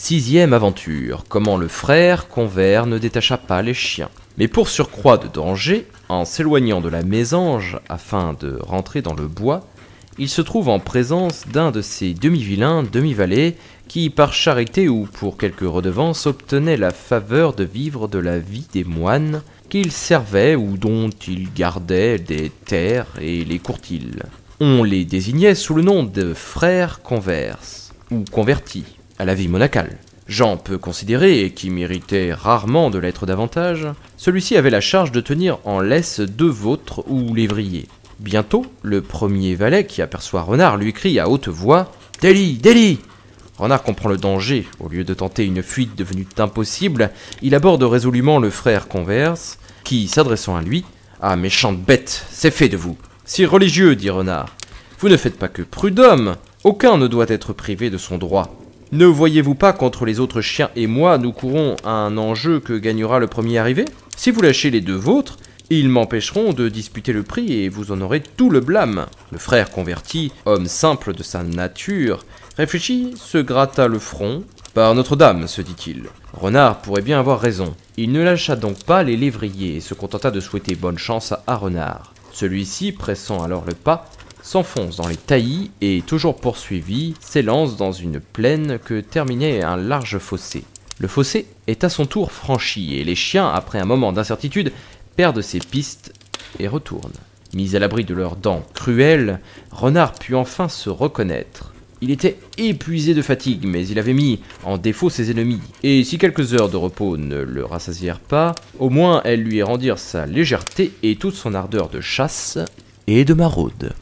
Sixième aventure, comment le frère Convert ne détacha pas les chiens. Mais pour surcroît de danger, en s'éloignant de la mésange afin de rentrer dans le bois, il se trouve en présence d'un de ces demi-vilains, demi-valets, qui par charité ou pour quelque redevance obtenait la faveur de vivre de la vie des moines qu'il servait ou dont il gardait des terres et les courtils. On les désignait sous le nom de frères converses, ou convertis, à la vie monacale. Jean peu considéré et qui méritait rarement de l'être davantage, celui-ci avait la charge de tenir en laisse 2 vôtres ou lévriers. Bientôt, le premier valet qui aperçoit Renard lui crie à haute voix « Délit, délit !» Renard comprend le danger. Au lieu de tenter une fuite devenue impossible, il aborde résolument le frère Converse, qui, s'adressant à lui, « Ah, méchante bête, c'est fait de vous !»« Sire religieux, dit Renard, vous ne faites pas que prud'homme, aucun ne doit être privé de son droit. Ne voyez-vous pas qu'entre les autres chiens et moi, nous courons un enjeu que gagnera le premier arrivé? Si vous lâchez les 2 vôtres, ils m'empêcheront de disputer le prix et vous en aurez tout le blâme. » Le frère converti, homme simple de sa nature, réfléchit, se gratta le front. « Par Notre-Dame, se dit-il, Renard pourrait bien avoir raison. » Il ne lâcha donc pas les lévriers et se contenta de souhaiter bonne chance à Renard. Celui-ci, pressant alors le pas, s'enfonce dans les taillis et, toujours poursuivi, s'élance dans une plaine que terminait un large fossé. Le fossé est à son tour franchi et les chiens, après un moment d'incertitude, perdent ses pistes et retournent. Mis à l'abri de leurs dents cruelles, Renard put enfin se reconnaître. Il était épuisé de fatigue, mais il avait mis en défaut ses ennemis, et si quelques heures de repos ne le rassasièrent pas, au moins elles lui rendirent sa légèreté et toute son ardeur de chasse et de maraude.